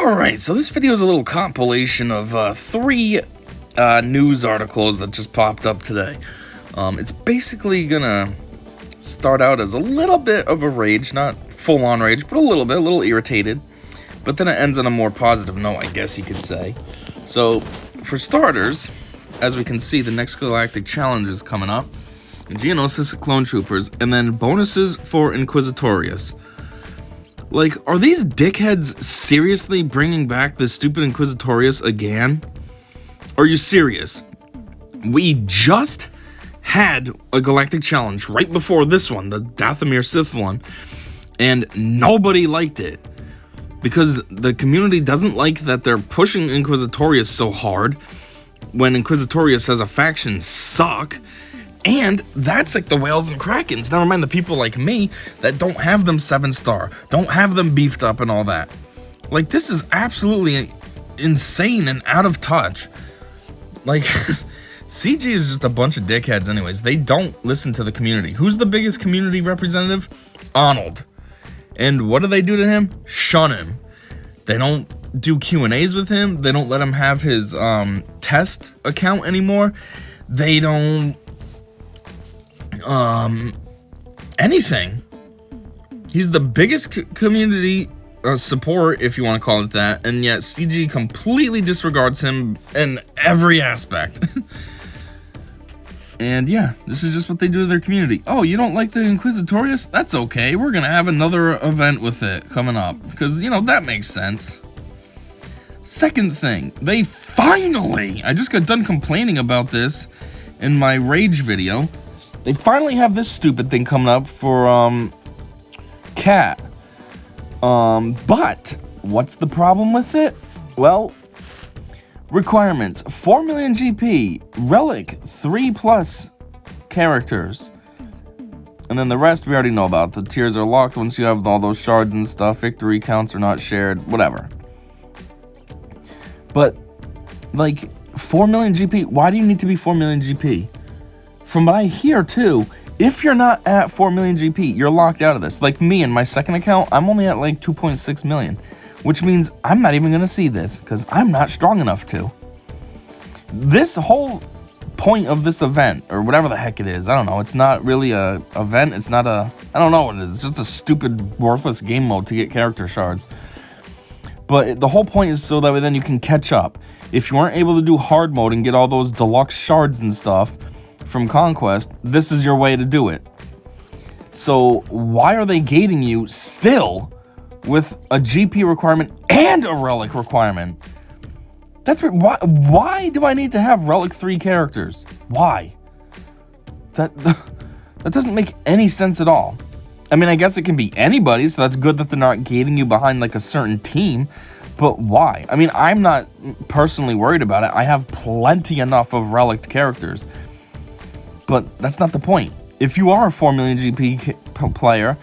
Alright, so this video is a little compilation of three news articles that just popped up today. It's basically gonna start out as a little bit of a rage, not full-on rage, but a little irritated. But then it ends on a more positive note, I guess you could say. So, for starters, as we can see, the next Galactic Challenge is coming up. Geonosis Clone Troopers, and then bonuses for Inquisitorius. Like, are these dickheads seriously bringing back the stupid Inquisitorius again? Are you serious? We just had a Galactic Challenge right before this one, the Dathomir Sith one, and nobody liked it. Because the community doesn't like that they're pushing Inquisitorius so hard when Inquisitorius as a faction suck. And that's like the whales and krakens. Never mind the people like me that don't have them 7-star, don't have them beefed up and all that. Like, this is absolutely insane and out of touch. Like, CG is just a bunch of dickheads anyways. They don't listen to the community. Who's the biggest community representative? Arnold. And what do they do to him? Shun him. They don't do Q&As with him. They don't let him have his test account anymore. They don't anything. He's the biggest community support, if you want to call it that, and yet CG completely disregards him in every aspect. And yeah, this is just what they do to their community. Oh, you don't like the Inquisitorius? That's okay. We're gonna have another event with it coming up, because, you know, that makes sense. Second thing, they finally, I just got done complaining about this in my rage video. They finally have this stupid thing coming up for, Cat. But, what's the problem with it? Well, requirements, 4 million GP, Relic, 3+ characters. And then the rest we already know about. The tiers are locked once you have all those shards and stuff, victory counts are not shared, whatever. But, like, 4 million GP, why do you need to be 4 million GP? From what I hear, too, if you're not at 4 million GP, you're locked out of this. Like me and my second account, I'm only at like 2.6 million, which means I'm not even going to see this because I'm not strong enough to. This whole point of this event, or whatever the heck it is, I don't know. It's not really a event. It's not a, I don't know what it is. It's just a stupid, worthless game mode to get character shards. But the whole point is so that way then you can catch up. If you weren't able to do hard mode and get all those deluxe shards and stuff from Conquest, this is your way to do it. So why are they gating you still with a GP requirement and a Relic requirement? That's why do I need to have Relic 3 characters? Why? That doesn't make any sense at all. I mean, I guess it can be anybody, so that's good that they're not gating you behind like a certain team, but why? I mean, I'm not personally worried about it. I have plenty enough of Relic characters. But that's not the point. If you are a 4 million GP player,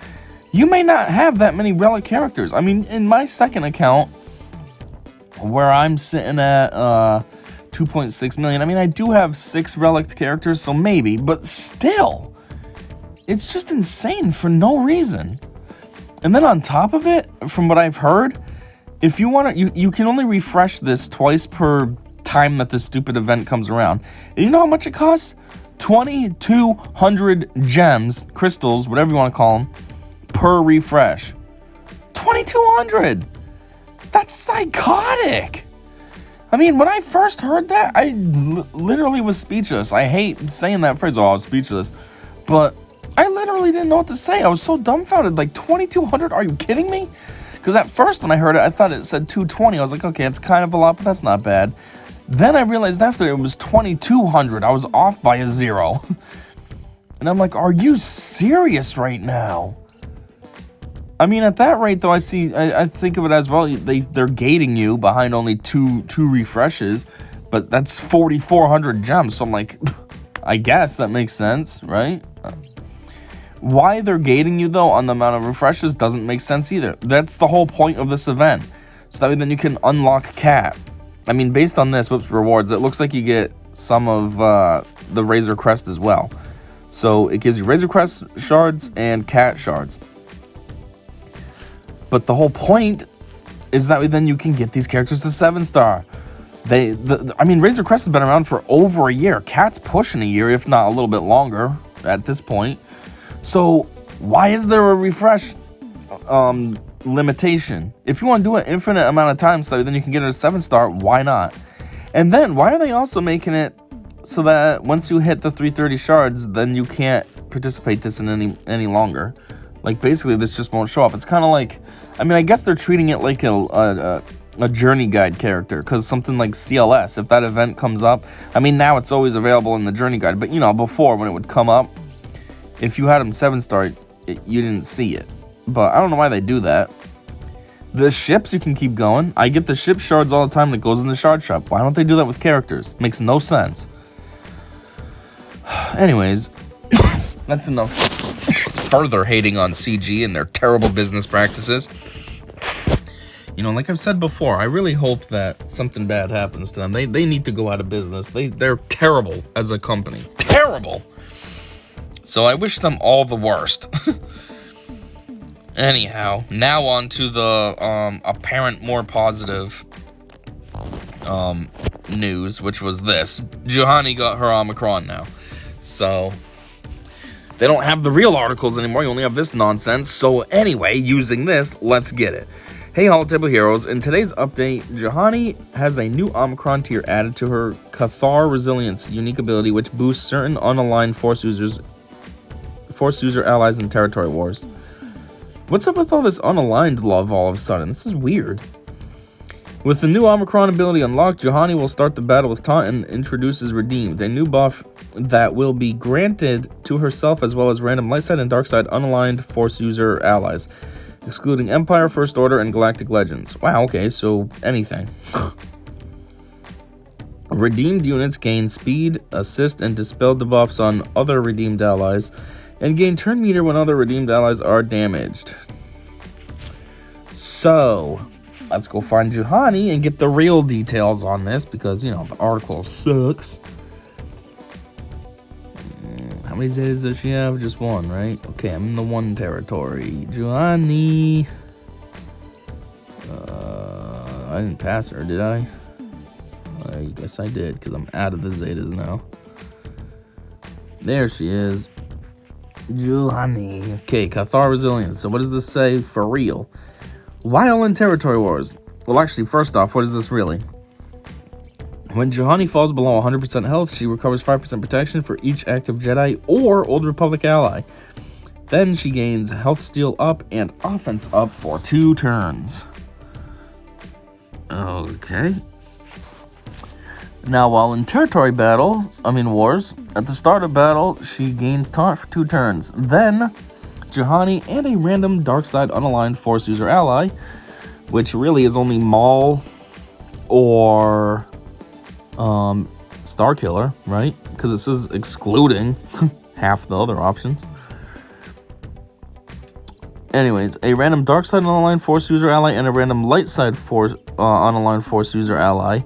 you may not have that many Relic characters. I mean, in my second account, where I'm sitting at 2.6 million, I mean, I do have 6 Relic characters, so maybe, but still, it's just insane for no reason. And then on top of it, from what I've heard, if you want to, you can only refresh this twice per time that this stupid event comes around. And you know how much it costs? 2,200 gems, crystals, whatever you want to call them, per refresh. 2,200! That's psychotic! I mean, when I first heard that, I literally was speechless. I hate saying that phrase, oh, I was speechless. But I literally didn't know what to say. I was so dumbfounded. Like, 2,200? Are you kidding me? Because at first when I heard it, I thought it said 220. I was like, okay, it's kind of a lot, but that's not bad. Then I realized after it was 2,200. I was off by a 0. And I'm like, are you serious right now? I mean, at that rate, though, I think of it as, well, they're gating you behind only two refreshes. But that's 4,400 gems. So I'm like, I guess that makes sense, right? Why they're gating you, though, on the amount of refreshes doesn't make sense either. That's the whole point of this event. So that way then you can unlock Cat. I mean, based on this, Whip's rewards, it looks like you get some of the Razor Crest as well. So it gives you Razor Crest shards and Cat shards. But the whole point is that way then you can get these characters to 7-star. Razor Crest has been around for over a year. Cat's pushing a year, if not a little bit longer at this point. So why is there a refresh limitation? If you want to do an infinite amount of times so then you can get it a 7-star, why not? And then why are they also making it so that once you hit the 330 shards, then you can't participate this in any longer? Like, basically, this just won't show up. It's kind of like, I guess they're treating it like a journey guide character, because something like CLS, if that event comes up, now it's always available in the journey guide, but before, when it would come up, if you had them 7-star, you didn't see it. But I don't know why they do that. The ships, you can keep going. I get the ship shards all the time and it goes in the shard shop. Why don't they do that with characters? Makes no sense. Anyways, that's enough further hating on CG and their terrible business practices. Like I've said before, I really hope that something bad happens to them. They need to go out of business. They're terrible as a company. Terrible! So I wish them all the worst. Anyhow, now on to the apparent more positive news, which was this. Juhani got her Omicron now. So they don't have the real articles anymore. You only have this nonsense. So anyway, using this, let's get it. Hey, Holotable Heroes. In today's update, Juhani has a new Omicron tier added to her Cathar Resilience unique ability, which boosts certain unaligned Force user allies in territory wars. What's up with all this unaligned love all of a sudden? This is weird. With the new Omicron ability unlocked, Juhani will start the battle with Taunt and introduces Redeemed, a new buff that will be granted to herself as well as random light side and dark side unaligned Force user allies, excluding Empire, First Order, and Galactic Legends. Wow, okay, so anything. Redeemed units gain speed, assist, and dispel debuffs on other redeemed allies, and gain turn meter when other redeemed allies are damaged. So, let's go find Juhani and get the real details on this, because, the article sucks. How many Zetas does she have? Just one, right? Okay, I'm in the 1 territory. Juhani. I didn't pass her, did I? I guess I did, because I'm out of the Zetas now. There she is. Juhani. Okay, Cathar Resilience. So what does this say for real? While in territory wars. Well, actually, first off, what is this really? When Juhani falls below 100% health, she recovers 5% protection for each active Jedi or Old Republic ally. Then she gains health steal up and offense up for 2 turns. Okay. Now, while in territory wars, at the start of battle, she gains taunt for 2 turns. Then, Juhani and a random dark side unaligned Force user ally, which really is only Maul or Starkiller, right? Because it says excluding half the other options. Anyways, a random dark side unaligned Force user ally and a random light side unaligned Force user ally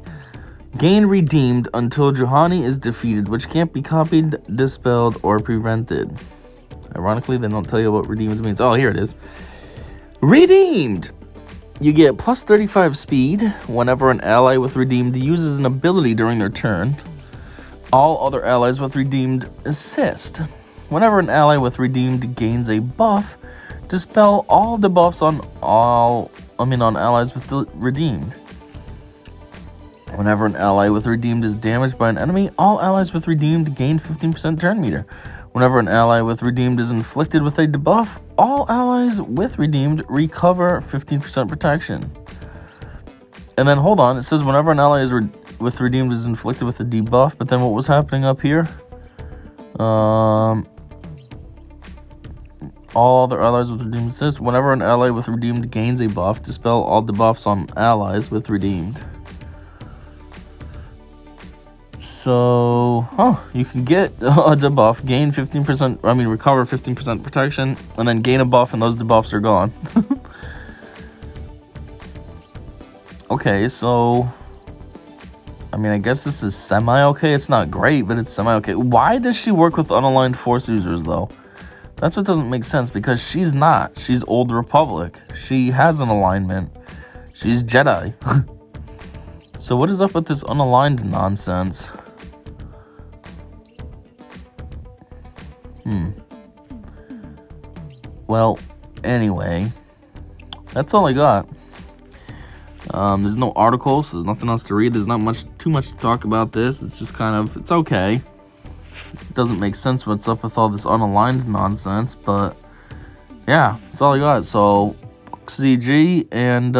gain redeemed until Juhani is defeated, which can't be copied, dispelled, or prevented. Ironically, they don't tell you what redeemed means. Oh, here it is. Redeemed! You get plus 35 speed whenever an ally with redeemed uses an ability during their turn. All other allies with redeemed assist. Whenever an ally with redeemed gains a buff, dispel all debuffs on allies with redeemed. Whenever an ally with redeemed is damaged by an enemy, all allies with redeemed gain 15% turn meter. Whenever an ally with redeemed is inflicted with a debuff, all allies with redeemed recover 15% protection. And then hold on, it says whenever an ally with redeemed is inflicted with a debuff, but then what was happening up here? All other allies with redeemed assist. Whenever an ally with redeemed gains a buff, dispel all debuffs on allies with redeemed. So, you can get a debuff, gain 15%, recover 15% protection, and then gain a buff, and those debuffs are gone. Okay, so, I guess this is semi-okay. It's not great, but it's semi-okay. Why does she work with unaligned Force users, though? That's what doesn't make sense, because she's not. She's Old Republic. She has an alignment. She's Jedi. So what is up with this unaligned nonsense? Well, anyway, that's all I got. There's no articles. There's nothing else to read. There's not too much to talk about this. It's just kind of, it's okay. It doesn't make sense what's up with all this unaligned nonsense, but yeah, that's all I got. So, CG, and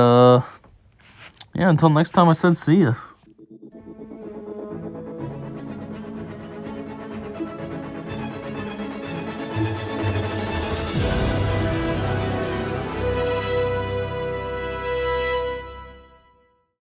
yeah, until next time, I said see ya.